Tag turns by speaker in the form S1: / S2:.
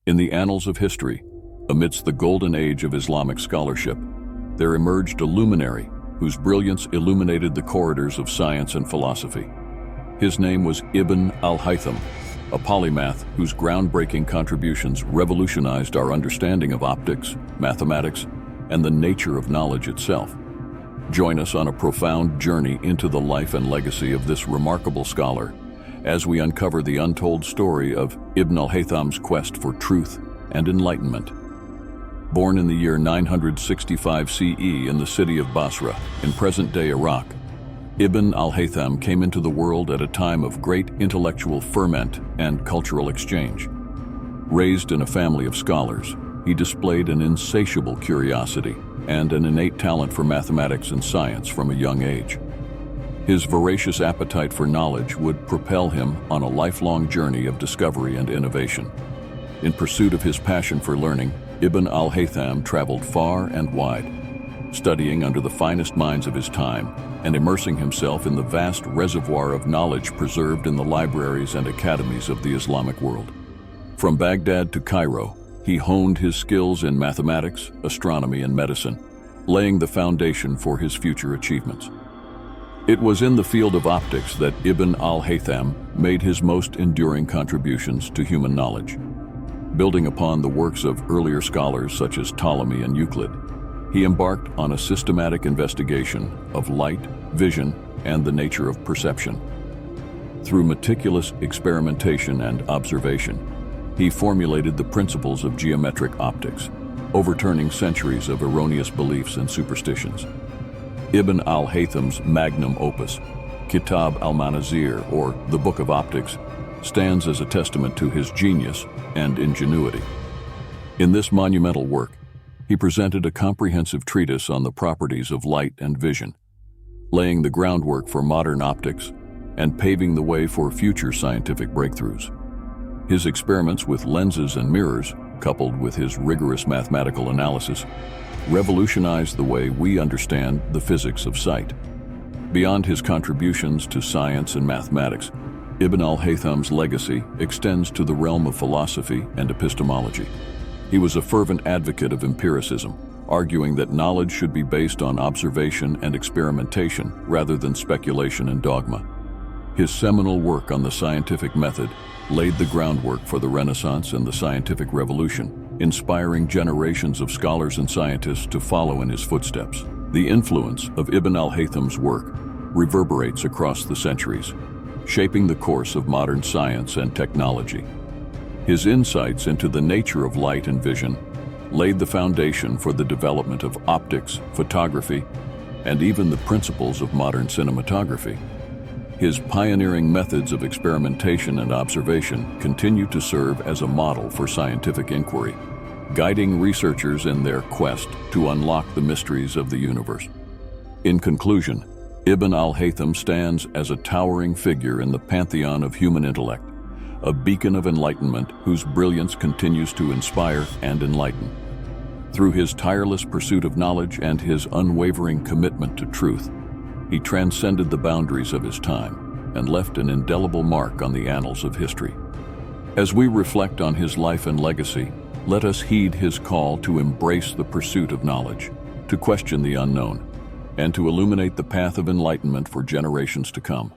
S1: In the annals of history, amidst the golden age of Islamic scholarship, there emerged a luminary whose brilliance illuminated the corridors of science and philosophy. His name was Ibn al Haytham, a polymath whose groundbreaking contributions revolutionized our understanding of optics, mathematics, and the nature of knowledge itself. Join us on a profound journey into the life and legacy of this remarkable scholar as we uncover the untold story of Ibn al Haytham's quest for truth and enlightenment. Born in the year 965 CE in the city of Basra, in present-day Iraq, Ibn al Haytham came into the world at a time of great intellectual ferment and cultural exchange. Raised in a family of scholars, he displayed an insatiable curiosity and an innate talent for mathematics and science from a young age. His voracious appetite for knowledge would propel him on a lifelong journey of discovery and innovation. In pursuit of his passion for learning, Ibn al Haytham traveled far and wide, studying under the finest minds of his time and immersing himself in the vast reservoir of knowledge preserved in the libraries and academies of the Islamic world. From Baghdad to Cairo, he honed his skills in mathematics, astronomy, and medicine, laying the foundation for his future achievements. It was in the field of optics that Ibn al Haytham made his most enduring contributions to human knowledge. Building upon the works of earlier scholars such as Ptolemy and Euclid, he embarked on a systematic investigation of light, vision, and the nature of perception. Through meticulous experimentation and observation, he formulated the principles of geometric optics, overturning centuries of erroneous beliefs and superstitions. Ibn al Haytham's magnum opus, Kitab al-Manazir, or the Book of Optics, stands as a testament to his genius and ingenuity. In this monumental work, he presented a comprehensive treatise on the properties of light and vision, laying the groundwork for modern optics and paving the way for future scientific breakthroughs. His experiments with lenses and mirrors, coupled with his rigorous mathematical analysis, revolutionized the way we understand the physics of sight. Beyond his contributions to science and mathematics, Ibn al Haytham's legacy extends to the realm of philosophy and epistemology. He was a fervent advocate of empiricism, arguing that knowledge should be based on observation and experimentation rather than speculation and dogma. His seminal work on the scientific method laid the groundwork for the Renaissance and the scientific revolution, inspiring generations of scholars and scientists to follow in his footsteps. The influence of Ibn al Haytham's work reverberates across the centuries, shaping the course of modern science and technology. His insights into the nature of light and vision laid the foundation for the development of optics, photography, and even the principles of modern cinematography. His pioneering methods of experimentation and observation continue to serve as a model for scientific inquiry, guiding researchers in their quest to unlock the mysteries of the universe. In conclusion, Ibn al Haytham stands as a towering figure in the pantheon of human intellect, a beacon of enlightenment whose brilliance continues to inspire and enlighten. Through his tireless pursuit of knowledge and his unwavering commitment to truth, he transcended the boundaries of his time and left an indelible mark on the annals of history. As we reflect on his life and legacy, let us heed his call to embrace the pursuit of knowledge, to question the unknown, and to illuminate the path of enlightenment for generations to come.